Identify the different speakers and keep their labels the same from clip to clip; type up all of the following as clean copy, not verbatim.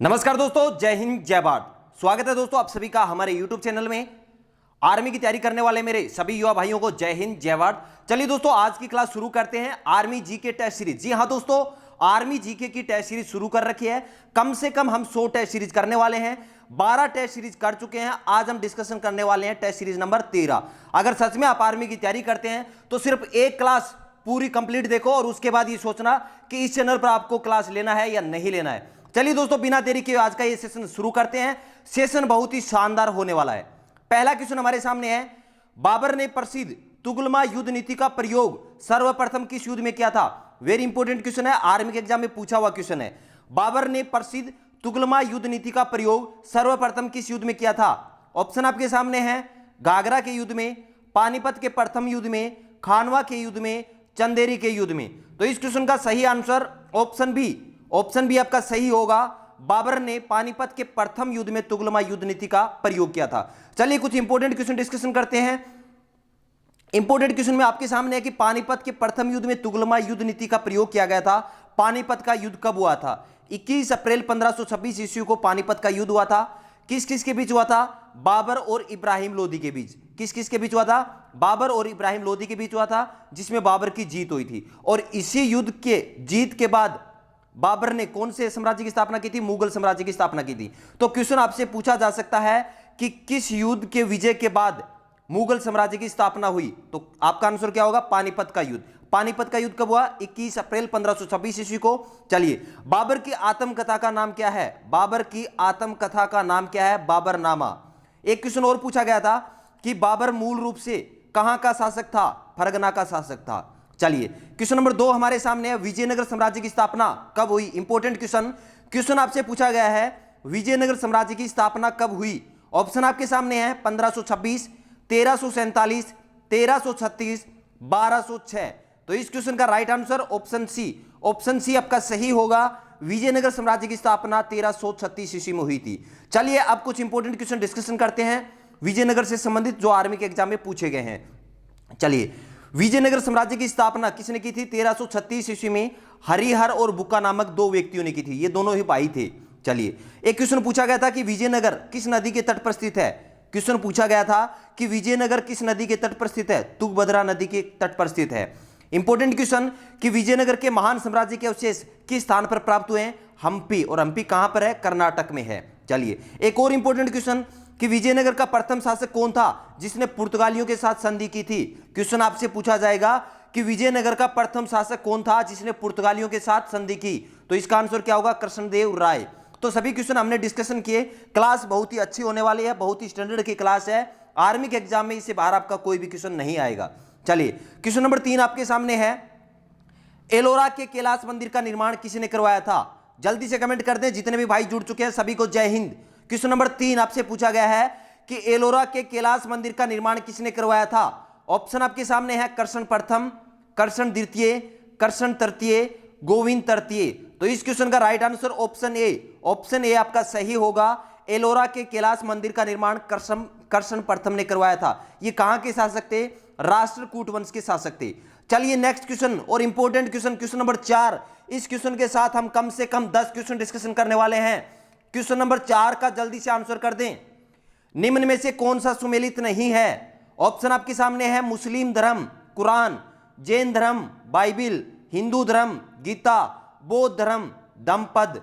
Speaker 1: नमस्कार दोस्तों, जय हिंद जय भारत। स्वागत है दोस्तों आप सभी का हमारे YouTube चैनल में। आर्मी की तैयारी करने वाले मेरे सभी युवा भाइयों को जय हिंद जय भारत। चलिए दोस्तों, आज की क्लास शुरू करते हैं। Army GK test series. जी हां दोस्तों, आर्मी जीके की टेस्ट सीरीज शुरू कर रखी है। कम से कम हम 100 टेस्ट सीरीज करने वाले हैं। 12 टेस्ट सीरीज कर चुके हैं। आज हम डिस्कशन करने वाले हैं टेस्ट सीरीज नंबर 13। अगर सच में आप आर्मी की तैयारी करते हैं तो सिर्फ एक क्लास पूरी कंप्लीट देखो और उसके बाद ये सोचना कि इस चैनल पर आपको क्लास लेना है या नहीं लेना है। चलिए दोस्तों, बिना देरी के आज का ये सेशन शुरू करते हैं। सेशन बहुत ही शानदार होने वाला है। पहला क्वेश्चन हमारे सामने है, बाबर ने प्रसिद्ध तुगलमा युद्ध नीति का प्रयोग सर्वप्रथम किस युद्ध में किया था? वेरी इंपॉर्टेंट क्वेश्चन है, आर्मी के एग्जाम में पूछा हुआ क्वेश्चन है। बाबर ने प्रसिद्ध तुगलमा युद्ध नीति का प्रयोग सर्वप्रथम किस युद्ध में किया था? ऑप्शन आपके सामने है, घाघरा के युद्ध में, पानीपत के प्रथम युद्ध में, खानवा के युद्ध में, चंदेरी के युद्ध में। तो इस क्वेश्चन का सही आंसर ऑप्शन बी आपका सही होगा। बाबर ने पानीपत के प्रथम युद्ध में तुगलमा युद्ध नीति का प्रयोग किया था। चलिए कुछ इंपॉर्टेंट क्वेश्चन डिस्कशन करते हैं। इंपॉर्टेंट क्वेश्चन में आपके सामने है कि पानीपत के प्रथम युद्ध में तुगलमा युद्ध नीति का प्रयोग किया गया था। पानीपत का युद्ध कब हुआ था? 21 अप्रैल 1526 ईस्वी को पानीपत का युद्ध हुआ था। किस किस के बीच हुआ था? बाबर और इब्राहिम लोदी के बीच। किस किस के बीच हुआ था? बाबर और इब्राहिम लोदी के बीच हुआ था, जिसमें बाबर की जीत हुई थी। और इसी युद्ध के जीत के बाद बाबर ने कौन से साम्राज्य की स्थापना की थी? मुगल साम्राज्य की स्थापना की थी। तो क्वेश्चन आपसे पूछा जा सकता है कि किस युद्ध के विजय के बाद मुगल साम्राज्य की स्थापना हुई? तो आपका आंसर क्या होगा? पानीपत का युद्ध। पानीपत का युद्ध कब हुआ? 21 अप्रैल 1526 ईस्वी को। चलिए, बाबर की आत्मकथा का नाम क्या है? बाबर की आत्मकथा का नाम क्या है? बाबरनामा। एक क्वेश्चन और पूछा गया था कि बाबर मूल रूप से कहां का शासक था? फरगना का शासक था। चलिए, क्वेश्चन नंबर 2 हमारे सामने है, विजयनगर साम्राज्य की स्थापना कब हुई? इंपॉर्टेंट क्वेश्चन आपसे पूछा गया है, विजयनगर साम्राज्य की स्थापना कब हुई? ऑप्शन आपके सामने है, 1526, 1347, 1336, 1206। तो इस क्वेश्चन का राइट आंसर ऑप्शन सी आपका सही होगा। विजयनगर साम्राज्य की स्थापना 1336 ईस्वी में हुई थी। चलिए, अब कुछ इंपॉर्टेंट क्वेश्चन डिस्कशन करते हैं विजयनगर से संबंधित, जो आर्मी के एग्जाम में पूछे गए हैं। चलिए, विजयनगर साम्राज्य की स्थापना किसने की थी? 1336 ईस्वी में हरिहर और बुक्का नामक 2 व्यक्तियों ने की थी। ये दोनों ही भाई थे। चलिए, एक क्वेश्चन पूछा गया था कि विजयनगर किस नदी के तट पर स्थित है? क्वेश्चन पूछा गया था कि विजयनगर किस नदी के तट पर स्थित है? तुंगभद्रा नदी के तट पर स्थित है। इंपॉर्टेंट क्वेश्चन कि विजयनगर के महान साम्राज्य के अवशेष किस स्थान पर प्राप्त हुए हैं? हम्पी। और हम्पी कहां पर है? कर्नाटक में है। चलिए, एक और इंपॉर्टेंट क्वेश्चन कि विजयनगर का प्रथम शासक कौन था जिसने पुर्तगालियों के साथ संधि की थी? क्वेश्चन आपसे पूछा जाएगा कि विजयनगर का प्रथम शासक कौन था जिसने पुर्तगालियों के साथ संधि की? तो इसका आंसर क्या होगा? कृष्णदेव राय। तो सभी क्वेश्चन हमने डिस्कशन किए। क्लास बहुत ही अच्छी होने वाली है, बहुत ही स्टैंडर्ड की क्लास है। आर्मी के एग्जाम में इससे बाहर आपका कोई भी क्वेश्चन नहीं आएगा। चलिए, क्वेश्चन नंबर 3 आपके सामने है, एलोरा के कैलाश मंदिर का निर्माण किसने करवाया था? जल्दी से कमेंट कर दें, जितने भी भाई जुड़ चुके हैं सभी को जय हिंद। क्वेश्चन नंबर 3 आपसे पूछा गया है कि एलोरा के कैलाश मंदिर का निर्माण किसने करवाया था? ऑप्शन आपके सामने है, कृष्ण प्रथम, कृष्ण द्वितीय, कृष्ण तृतीय, गोविंद तृतीय। तो इस क्वेश्चन का राइट आंसर ऑप्शन ए आपका सही होगा। एलोरा के कैलाश मंदिर का निर्माण कृष्ण प्रथम ने करवाया था। ये कहां के शासक थे? राष्ट्रकूट वंश के शासक थे। चलिए, नेक्स्ट क्वेश्चन और इंपॉर्टेंट क्वेश्चन नंबर 4। इस क्वेश्चन के साथ हम कम से कम 10 क्वेश्चन डिस्कशन करने वाले हैं। क्वेश्चन नंबर 4 का जल्दी से आंसर कर दें। निम्न में से कौन सा सुमेलित नहीं है? ऑप्शन आपके सामने है, मुस्लिम धर्म कुरान, जैन धर्म बाइबिल, हिंदू धर्म गीता, बौद्ध धर्म धम्मपद।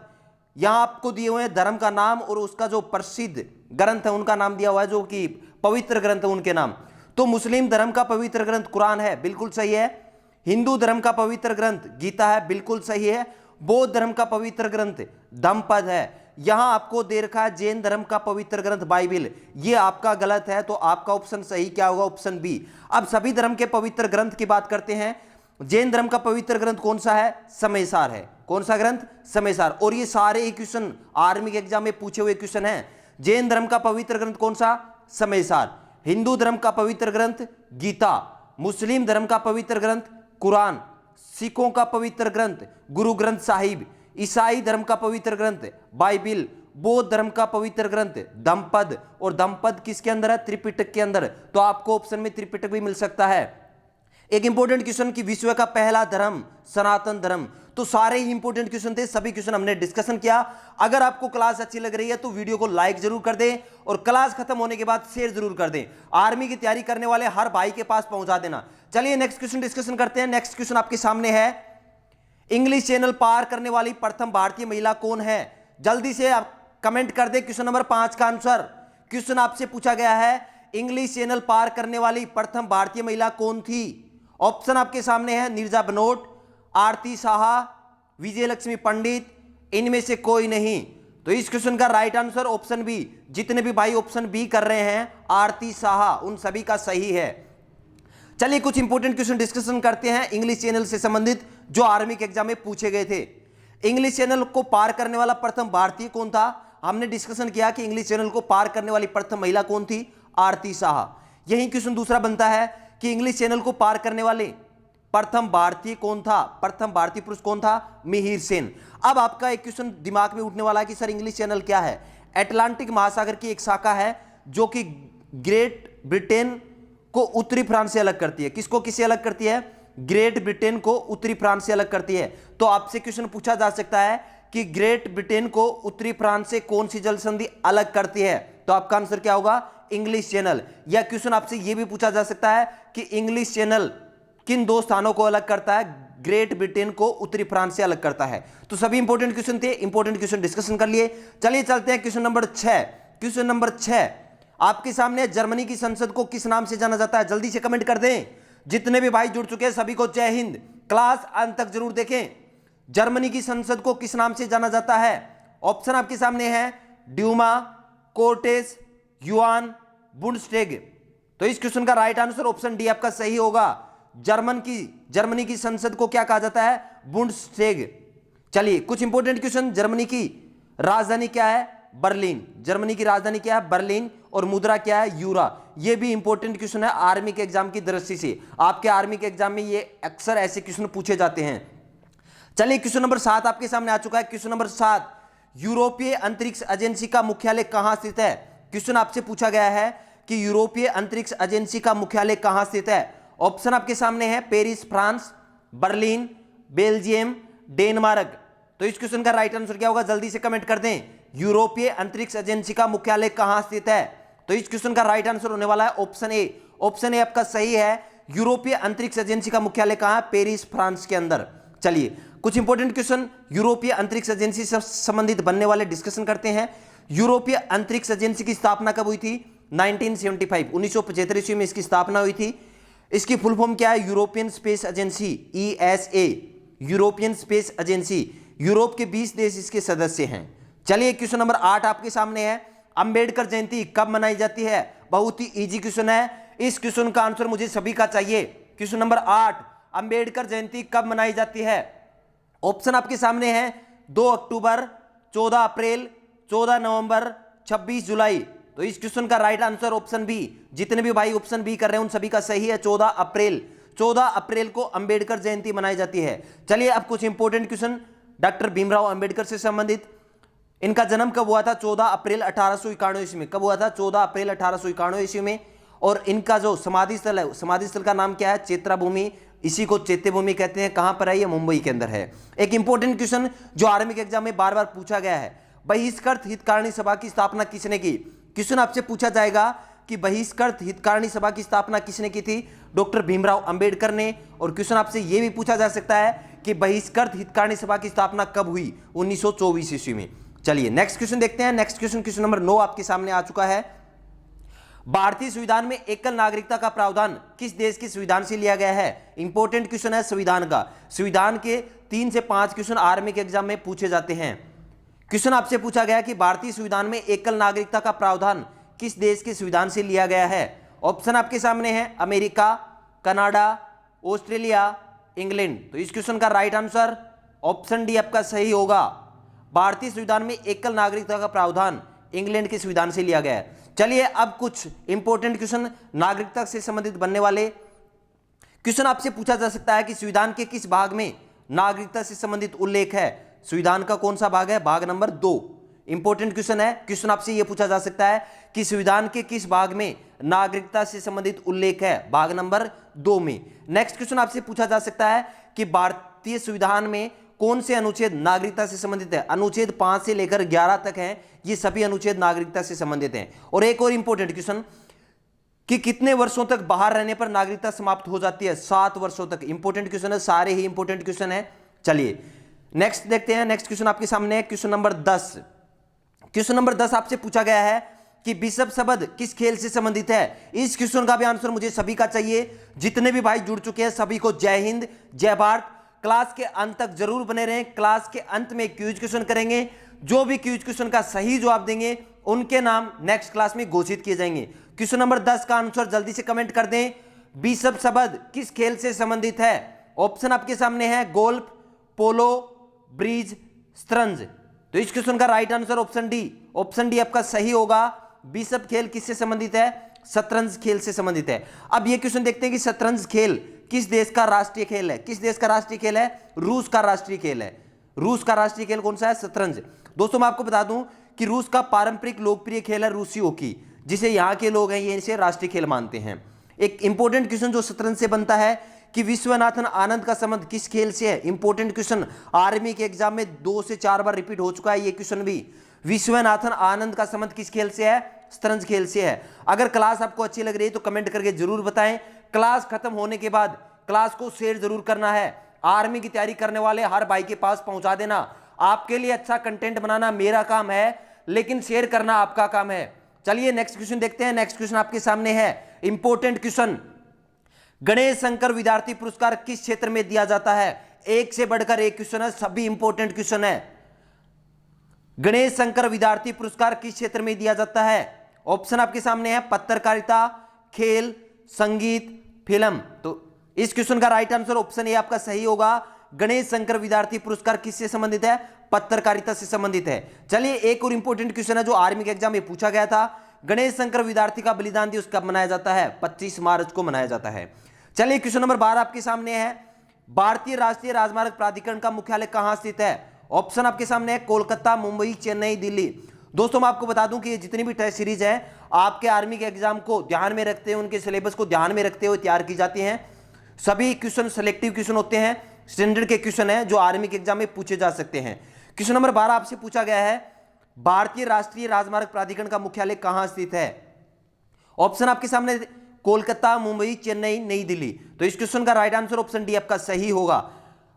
Speaker 1: यहां आपको दिए हुए हैं धर्म का नाम और उसका जो प्रसिद्ध ग्रंथ है उनका नाम दिया हुआ है, जो कि पवित्र ग्रंथ है उनके नाम। तो मुस्लिम धर्म का पवित्र ग्रंथ कुरान है, बिल्कुल सही है। हिंदू धर्म का पवित्र ग्रंथ गीता है, बिल्कुल सही है। बौद्ध धर्म का पवित्र ग्रंथ धम्मपद है। यहां आपको दे रखा है जैन धर्म का पवित्र ग्रंथ बाइबिल, ये आपका गलत है। तो आपका ऑप्शन सही क्या होगा? Option B. अब सभी धर्म के पवित्र ग्रंथ की बात करते हैं। जैन धर्म का पवित्र ग्रंथ कौन सा है? समयसार है। कौन सा ग्रंथ? समयसार। और ये सारे क्वेश्चन आर्मी के एग्जाम में पूछे हुए क्वेश्चन हैं। जैन धर्म का पवित्र ग्रंथ कौन सा? समयसार। हिंदू धर्म का पवित्र ग्रंथ गीता, मुस्लिम धर्म का पवित्र ग्रंथ कुरान, सिखों का पवित्र ग्रंथ गुरु ग्रंथ साहिब, ईसाई धर्म का पवित्र ग्रंथ बाइबिल, बौद्ध धर्म का पवित्र ग्रंथ धम्मपद। और धम्मपद किसके अंदर है? त्रिपिटक के अंदर। तो आपको ऑप्शन में त्रिपिटक भी मिल सकता है। एक इंपॉर्टेंट क्वेश्चन कि विश्व का पहला धर्म सनातन धर्म। तो सारे ही इंपॉर्टेंट क्वेश्चन थे, सभी क्वेश्चन हमने डिस्कशन किया। अगर आपको क्लास अच्छी लग रही है तो वीडियो को लाइक जरूर कर दें और क्लास खत्म होने के बाद शेयर जरूर कर दें। आर्मी की तैयारी करने वाले हर भाई के पास पहुंचा देना। चलिए नेक्स्ट क्वेश्चन डिस्कशन करते हैं। नेक्स्ट क्वेश्चन आपके सामने है, इंग्लिश चैनल पार करने वाली प्रथम भारतीय महिला कौन है? जल्दी से आप कमेंट कर दे क्वेश्चन नंबर 5 का आंसर। क्वेश्चन आपसे पूछा गया है, इंग्लिश चैनल पार करने वाली प्रथम भारतीय महिला कौन थी? ऑप्शन आपके सामने है, नीरजा बनोट, आरती साहा, विजय लक्ष्मी पंडित, इनमें से कोई नहीं। तो इस क्वेश्चन का राइट आंसर ऑप्शन बी। जितने भी भाई ऑप्शन बी कर रहे हैं आरती साहा, उन सभी का सही है। चलिए कुछ इंपॉर्टेंट क्वेश्चन डिस्कशन करते हैं इंग्लिश चैनल से संबंधित जो आर्मी के एग्जाम में पूछे गए थे। इंग्लिश चैनल को पार करने वाला प्रथम भारतीय कौन था? हमने डिस्कशन किया कि इंग्लिश चैनल को पार करने वाली प्रथम महिला कौन थी? आरती साहा। यही क्वेश्चन दूसरा बनता है कि इंग्लिश चैनल को पार करने वाले प्रथम भारतीय कौन था? प्रथम भारतीय पुरुष कौन था? मिहिर सेन। अब आपका एक क्वेश्चन दिमाग में उठने वाला है कि सर इंग्लिश चैनल क्या है? अटलांटिक महासागर की एक शाखा है जो कि ग्रेट ब्रिटेन को उत्तरी फ्रांस से अलग करती है। किसको किससे अलग करती है? ग्रेट ब्रिटेन को उत्तरी फ्रांस से अलग करती है। तो आपसे क्वेश्चन पूछा जा सकता है कि ग्रेट ब्रिटेन को उत्तरी फ्रांस से कौन सी जल संधि अलग करती है? तो आपका आंसर क्या होगा? English channel. या क्वेश्चन आपसे यह भी पूछा जा सकता है कि इंग्लिश चैनल किन दो स्थानों को अलग करता है? ग्रेट ब्रिटेन को उत्तरी फ्रांस से अलग करता है। तो सभी इंपॉर्टेंट क्वेश्चन थे, इंपॉर्टेंट क्वेश्चन डिस्कशन कर लिए। चलिए चलते हैं क्वेश्चन नंबर 6। क्वेश्चन नंबर 6 आपके सामने, जर्मनी की संसद को किस नाम से जाना जाता है? जल्दी से कमेंट कर दें। जितने भी भाई जुड़ चुके हैं सभी को जय हिंद। क्लास अंत तक जरूर देखें। जर्मनी की संसद को किस नाम से जाना जाता है? ऑप्शन आपके सामने है, ड्यूमा, कोर्टेस, युआन, बुंडस्टैग। तो इस क्वेश्चन का राइट आंसर ऑप्शन डी आपका सही होगा। जर्मनी की संसद को क्या कहा जाता है? बुंडस्टैग। चलिए कुछ इंपॉर्टेंट क्वेश्चन, जर्मनी की राजधानी क्या है? बर्लिन। जर्मनी की राजधानी क्या है? बर्लिन। और मुद्रा क्या है? यूरो। ये भी इंपॉर्टेंट क्वेश्चन है आर्मी के एग्जाम की दृष्टि से। आपके आर्मी के एग्जाम में ये अक्सर ऐसे क्वेश्चन पूछे जाते हैं। चलिए क्वेश्चन नंबर 7 आपके सामने आ चुका है। क्वेश्चन नंबर 7, यूरोपीय अंतरिक्ष एजेंसी का मुख्यालय कहां स्थित है? क्वेश्चन आपसे पूछा गया है कि यूरोपीय अंतरिक्ष एजेंसी का मुख्यालय कहां स्थित है? ऑप्शन आपके सामने है, Paris France, Berlin, Belgium, Denmark. तो इस क्वेश्चन का राइट आंसर क्या होगा? जल्दी से कमेंट कर दें। यूरोपीय अंतरिक्ष एजेंसी का मुख्यालय कहां स्थित है? तो इस क्वेश्चन का राइट आंसर होने वाला है ऑप्शन ए। ऑप्शन ए आपका सही है। यूरोपीय अंतरिक्ष एजेंसी का मुख्यालय कहां है? पेरिस फ्रांस के अंदर। चलिए कुछ इंपॉर्टेंट क्वेश्चन यूरोपीय अंतरिक्ष एजेंसी से संबंधित बनने वाले डिस्कशन करते हैं। यूरोपीय अंतरिक्ष एजेंसी की स्थापना कब हुई थी? 1975, 1975 ईस्वी में इसकी स्थापना हुई थी। इसकी फुल फॉर्म क्या है? European space agency, ESA, European space agency. Europe के 20 देश इसके सदस्य हैं। चलिए क्वेश्चन नंबर 8 आपके सामने है, अंबेडकर जयंती कब मनाई जाती है? बहुत ही इजी क्वेश्चन है, इस क्वेश्चन का आंसर मुझे सभी का चाहिए। क्वेश्चन नंबर 8, अंबेडकर जयंती कब मनाई जाती है? ऑप्शन आपके सामने है, 2 अक्टूबर, 14 अप्रैल, 14 नवंबर, 26 जुलाई। तो इस क्वेश्चन का राइट आंसर ऑप्शन बी। जितने भी भाई ऑप्शन बी कर रहे हैं उन सभी का सही है, 14 अप्रैल। 14 अप्रैल को अंबेडकर जयंती मनाई जाती है। चलिए अब कुछ important question doctor Bhimrao Ambedkar से संबंधित। इनका जन्म कब हुआ था? 14 अप्रैल 1891 ईस्वी में। कब हुआ था? 14 अप्रैल 1891 ईस्वी में। और इनका जो समाधि स्थल है, समाधि स्थल का नाम क्या है? चैत्य भूमि। इसी को चैत्य भूमि कहते हैं। कहां पर है? ये मुंबई के अंदर है। एक इंपॉर्टेंट क्वेश्चन जो आर्मी के एग्जाम में बार बार पूछा गया है, बहिष्कृत हितकारिणी सभा की स्थापना किसने की? क्वेश्चन आपसे पूछा जाएगा कि बहिष्कृत हितकारिणी सभा की स्थापना किसने की थी? डॉक्टर भीमराव अंबेडकर ने। और क्वेश्चन आपसे यह भी पूछा जा सकता है कि बहिष्कृत हितकारिणी सभा की स्थापना कब हुई? 1924 ईस्वी में। चलिए नेक्स्ट क्वेश्चन देखते हैं। नेक्स्ट क्वेश्चन, क्वेश्चन नंबर 9 आपके सामने आ चुका है। भारतीय संविधान में एकल नागरिकता का प्रावधान किस देश के संविधान से लिया गया है? इंपॉर्टेंट क्वेश्चन है संविधान का। संविधान के 3 से 5 क्वेश्चन आर्मी के एग्जाम में पूछे जाते हैं। क्वेश्चन आपसे पूछा गया कि भारतीय संविधान में एकल नागरिकता का प्रावधान किस देश के संविधान से लिया गया है? ऑप्शन आपके सामने है, अमेरिका, कनाडा, ऑस्ट्रेलिया, इंग्लैंड। तो इस क्वेश्चन का राइट आंसर ऑप्शन डी आपका सही होगा। भारतीय संविधान में एकल नागरिकता का प्रावधान इंग्लैंड के संविधान से लिया गया है। चलिए अब कुछ इंपॉर्टेंट क्वेश्चन नागरिकता से संबंधित बनने वाले क्वेश्चन आपसे पूछा जा सकता है कि संविधान के किस भाग में नागरिकता से संबंधित उल्लेख है? संविधान का कौन सा भाग है? भाग नंबर 2। इंपॉर्टेंट क्वेश्चन है। क्वेश्चन आपसे यह पूछा जा सकता है कि संविधान के किस भाग में नागरिकता से संबंधित उल्लेख है? भाग नंबर 2 में। नेक्स्ट क्वेश्चन आपसे पूछा जा सकता है कि भारतीय संविधान में कौन से अनुच्छेद नागरिकता से संबंधित है? अनुच्छेद 5 से लेकर 11 तक हैं, ये सभी अनुच्छेद नागरिकता से संबंधित हैं। और एक और इंपॉर्टेंट क्वेश्चन कि कितने वर्षों तक बाहर रहने पर नागरिकता समाप्त हो जाती है? 7 वर्षों तक। इंपॉर्टेंट क्वेश्चन है, सारे ही इंपॉर्टेंट क्वेश्चन है। चलिए नेक्स्ट देखते हैं। नेक्स्ट क्वेश्चन आपके सामने है क्वेश्चन नंबर 10। क्वेश्चन नंबर 10 आपसे पूछा गया है कि बिशप शब्द किस खेल से संबंधित है? इस क्वेश्चन का भी आंसर मुझे सभी का चाहिए। जितने भी भाई जुड़ चुके हैं सभी को जय हिंद जय भारत। क्लास के अंत तक जरूर बने रहें। क्लास के अंत में क्विज क्वेश्चन करेंगे। जो भी क्विज क्वेश्चन का सही जवाब देंगे उनके नाम नेक्स्ट क्लास में घोषित किए जाएंगे। क्वेश्चन नंबर 10 का आंसर जल्दी से कमेंट कर दें। बिशप शब्द किस खेल से संबंधित है? ऑप्शन आपके सामने है गोल्फ, पोलो, ब्रिज, शतरंज। तो इस क्वेश्चन का right answer option D. Option D आपका सही होगा। बिशप खेल किससे संबंधित है? शतरंज खेल से संबंधित है। अब ये क्वेश्चन देखते हैं कि शतरंज खेल किस देश का राष्ट्रीय खेल है? किस देश का राष्ट्रीय खेल है? रूस का राष्ट्रीय खेल है। रूस का राष्ट्रीय खेल कौन सा है? शतरंज। दोस्तों मैं आपको बता दूं कि रूस का पारंपरिक लोकप्रिय खेल है रूसी हॉकी, जिसे यहाँ के लोग हैं ये इसे राष्ट्रीय खेल मानते हैं। एक इंपॉर्टेंट क्वेश्चन जो शतरंज से बनता है कि विश्वनाथन आनंद का संबंध किस खेल से है? इंपॉर्टेंट क्वेश्चन, आर्मी के एग्जाम में 2 से 4 बार रिपीट हो चुका है ये क्वेश्चन भी। विश्वनाथन आनंद का संबंध किस खेल से है? शतरंज खेल से है। अगर क्लास आपको अच्छी लग रही है तो कमेंट करके जरूर बताएं। क्लास खत्म होने के बाद क्लास को शेयर जरूर करना है। आर्मी की तैयारी करने वाले हर भाई के पास पहुंचा देना। आपके लिए अच्छा कंटेंट बनाना मेरा काम है, लेकिन शेयर करना आपका काम है। चलिए नेक्स्ट क्वेश्चन देखते हैं। नेक्स्ट क्वेश्चन आपके सामने है इंपॉर्टेंट क्वेश्चन, गणेश शंकर विद्यार्थी पुरस्कार किस क्षेत्र में दिया जाता है? एक से बढ़कर एक क्वेश्चन है, सभी इंपॉर्टेंट क्वेश्चन है। गणेश शंकर विद्यार्थी पुरस्कार किस क्षेत्र में दिया जाता है? ऑप्शन आपके सामने है पत्रकारिता, खेल, संगीत, फिल्म। तो इस क्वेश्चन का राइट आंसर ऑप्शन ए आपका सही होगा। गणेश शंकर विद्यार्थी पुरस्कार किससे संबंधित है? पत्रकारिता से संबंधित है। चलिए एक और इंपॉर्टेंट क्वेश्चन है जो आर्मी के एग्जाम में पूछा गया था। गणेश शंकर विद्यार्थी का बलिदान दिवस कब मनाया जाता है? 25 मार्च को मनाया जाता है। चलिए क्वेश्चन नंबर 12 आपके सामने है, भारतीय राष्ट्रीय राजमार्ग प्राधिकरण का मुख्यालय कहां स्थित है? ऑप्शन आपके सामने है कोलकाता, मुंबई, चेन्नई, दिल्ली। दोस्तों मैं आपको बता दूं कि ये जितनी भी टेस्ट सीरीज है आपके आर्मी के एग्जाम को ध्यान में रखते हुए, उनके सिलेबस को ध्यान में रखते हुए तैयार की जाती हैं। सभी क्वेश्चन सिलेक्टिव क्वेश्चन होते हैं, स्टैंडर्ड के क्वेश्चन है जो आर्मी के एग्जाम में पूछे जा सकते हैं। क्वेश्चन नंबर 12 आपसे पूछा गया है, भारतीय राष्ट्रीय राजमार्ग प्राधिकरण का मुख्यालय कहां स्थित है? ऑप्शन आपके सामने कोलकाता, मुंबई, चेन्नई, नई दिल्ली। तो इस क्वेश्चन का राइट आंसर ऑप्शन डी आपका सही होगा।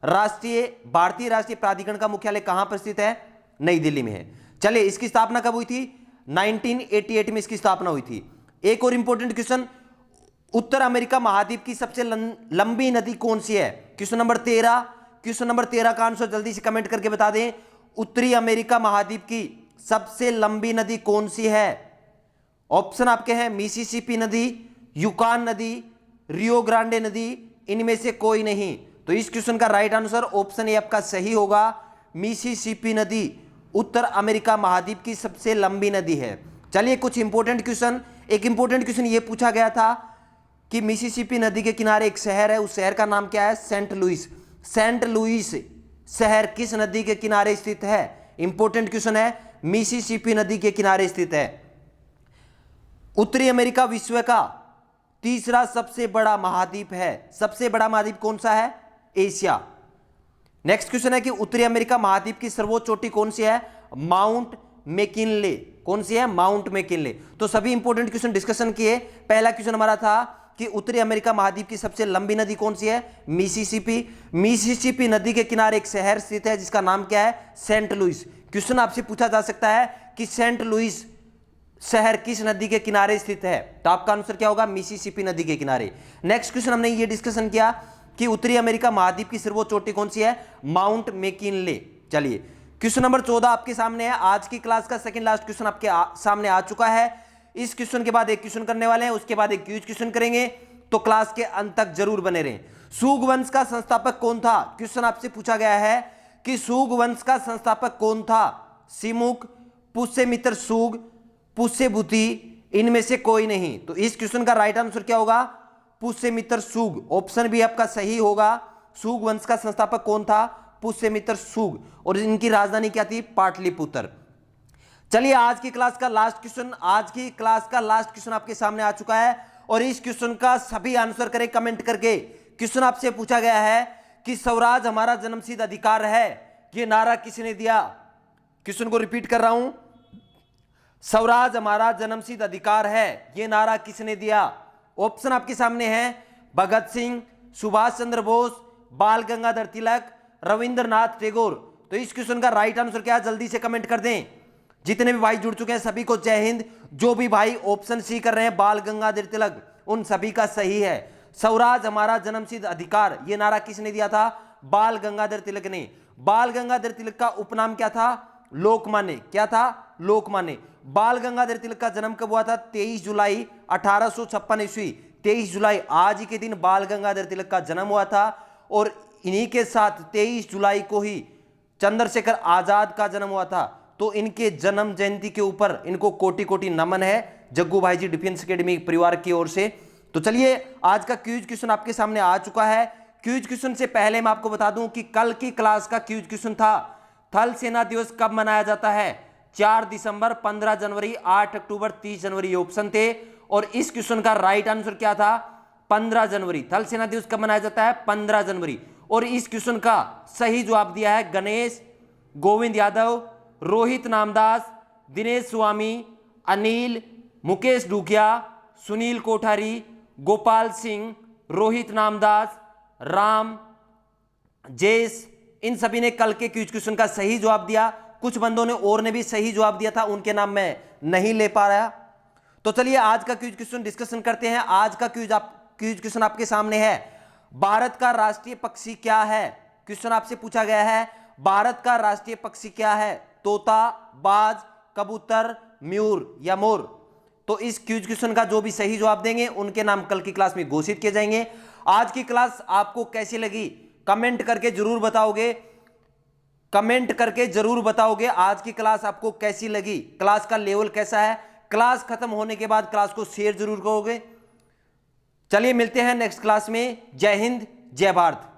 Speaker 1: भारतीय राष्ट्रीय प्राधिकरण का मुख्यालय कहां पर स्थित है? नई दिल्ली में है। चलिए इसकी स्थापना कब हुई थी? 1988 में इसकी स्थापना हुई थी। एक और इंपॉर्टेंट क्वेश्चन, उत्तर अमेरिका महाद्वीप की सबसे लंबी नदी कौन सी है? Question number 13। क्वेश्चन नंबर 13 का आंसर जल्दी से कमेंट करके बता दें। उत्तरी अमेरिका महाद्वीप की सबसे लंबी नदी कौन सी है? ऑप्शन आपके हैं मिसिसिपी नदी, युकान नदी, रियो ग्रांडे नदी, इनमें से कोई नहीं। तो इस क्वेश्चन का राइट आंसर ऑप्शन ए आपका सही होगा। मिसिसिपी नदी उत्तर अमेरिका महाद्वीप की सबसे लंबी नदी है। चलिए कुछ इंपॉर्टेंट क्वेश्चन, एक इंपॉर्टेंट क्वेश्चन ये पूछा गया था कि मिसिसिपी नदी के किनारे एक शहर है, उस शहर का नाम क्या है? Saint Louis. सेंट लुइस शहर किस नदी के किनारे स्थित है? इंपॉर्टेंट क्वेश्चन है, मिसिसिपी नदी के किनारे स्थित है। उत्तरी अमेरिका विश्व का तीसरा सबसे बड़ा महाद्वीप है। सबसे बड़ा महाद्वीप कौन सा है? एशिया। नेक्स्ट क्वेश्चन है कि उत्तरी अमेरिका महाद्वीप की सर्वोच्च चोटी कौन सी है? Mount McKinley. कौन सी है? Mount McKinley. तो सभी इंपॉर्टेंट क्वेश्चन डिस्कशन किए। पहला क्वेश्चन हमारा था कि उत्तरी अमेरिका महाद्वीप की सबसे लंबी नदी कौन सी है? मिसिसिपी। मिसिसिपी नदी के किनारे एक शहर स्थित है जिसका नाम क्या है? Saint Louis. क्वेश्चन आपसे पूछा जा सकता है कि सेंट लुइस शहर किस नदी के किनारे स्थित है? तो आपका आंसर क्या होगा? मिसिसिपी नदी के किनारे। नेक्स्ट क्वेश्चन हमने ये डिस्कशन किया कि उत्तरी अमेरिका महाद्वीप की सर्वोच्च चोटी कौन सी है? Mount McKinley. चलिए क्वेश्चन नंबर 14 आपके सामने है। आज की क्लास का सेकंड लास्ट क्वेश्चन आपके सामने आ चुका है। इस क्वेश्चन के बाद एक क्वेश्चन करने वाले हैं, उसके बाद एक क्विज क्वेश्चन करेंगे, तो क्लास के अंत तक जरूर बने रहें। सुग वंश का संस्थापक कौन था? क्वेश्चन आपसे पूछा गया है कि सुग वंश का संस्थापक कौन था? सिमुक, पुष्यमित्र सुग, पुष्यभूति, इनमें से कोई नहीं। तो इस क्वेश्चन का राइट आंसर क्या होगा? पुष्यमित्र सुग। ऑप्शन बी आपका सही होगा। सुग वंश का संस्थापक कौन था? पुष्यमित्र सुग। और इनकी राजधानी क्या थी? पाटलिपुत्र। चलिए आज की क्लास का लास्ट क्वेश्चन आपके सामने आ चुका है और इस क्वेश्चन का सभी आंसर करें कमेंट करके। क्वेश्चन आपसे पूछा गया है कि स्वराज हमारा जन्मसिद्ध अधिकार है, यह नारा किसने दिया। क्वेश्चन को रिपीट कर रहा हूं, स्वराज हमारा जन्मसिद्ध अधिकार है, यह नारा किसने दिया। ऑप्शन आपके सामने है भगत सिंह, सुभाष चंद्र बोस, बाल गंगाधर तिलक, रविंद्रनाथ टैगोर। तो इस क्वेश्चन का राइट आंसर क्या है, जल्दी से कमेंट कर दें। जितने भी भाई जुड़ चुके हैं सभी को जय हिंद। जो भी भाई ऑप्शन सी कर रहे हैं बाल गंगाधर तिलक, उन सभी का सही है। स्वराज हमारा जन्मसिद्ध अधिकार, यह नारा किसने दिया था, बाल गंगाधर तिलक ने। बाल गंगाधर तिलक का उपनाम क्या था, लोकमान्य। क्या था, लोकमान्य। बाल गंगाधर तिलक का जन्म कब हुआ था, 23 जुलाई 1856 ईस्वी। 23 जुलाई आज ही के दिन बाल गंगाधर तिलक का जन्म हुआ था और इन्हीं के साथ 23 जुलाई को ही चंद्रशेखर आजाद का जन्म हुआ था। तो इनके जन्म जयंती के ऊपर इनको कोटि कोटि नमन है जग्गू भाई जी डिफेंस एकेडमी परिवार की ओर से। तो चलिए आज का क्विज क्वेश्चन आपके सामने आ चुका है। क्विज क्वेश्चन से पहले मैं आपको बता दूं कि कल की क्लास का क्विज क्वेश्चन था थल सेना दिवस कब मनाया जाता है, 4 दिसंबर, 15 जनवरी, 8 अक्टूबर, 30 जनवरी, ये ऑप्शन थे। और इस क्वेश्चन का राइट आंसर क्या था, 15 जनवरी। थल सेना दिवस कब मनाया जाता है, 15 जनवरी। और इस क्वेश्चन का सही जवाब दिया है गणेश, गोविंद यादव, रोहित नामदास, दिनेश स्वामी, अनिल, मुकेश डूगिया, सुनील कोठारी, गोपाल सिंह, रोहित नामदास, राम, जेस, इन सभी ने कल के क्विज क्वेश्चन का सही जवाब दिया। कुछ बंदों ने और ने भी सही जवाब दिया था, उनके नाम मैं नहीं ले पा रहा। तो चलिए आज का क्विज क्वेश्चन डिस्कशन करते हैं। आज का क्विज क्वेश्चन आपके सामने है, भारत का राष्ट्रीय पक्षी क्या है। क्वेश्चन आपसे पूछा गया है भारत का राष्ट्रीय पक्षी क्या है, तोता, बाज, कबूतर, मयूर या मोर। तो इस क्विज क्वेश्चन का जो भी सही जवाब देंगे उनके नाम कल की क्लास में घोषित किए जाएंगे। आज की क्लास आपको कैसी लगी कमेंट करके जरूर बताओगे, कमेंट करके जरूर बताओगे आज की क्लास आपको कैसी लगी, क्लास का लेवल कैसा है। क्लास खत्म होने के बाद क्लास को शेयर जरूर करोगे। चलिए मिलते हैं नेक्स्ट क्लास में। जय हिंद, जय भारत।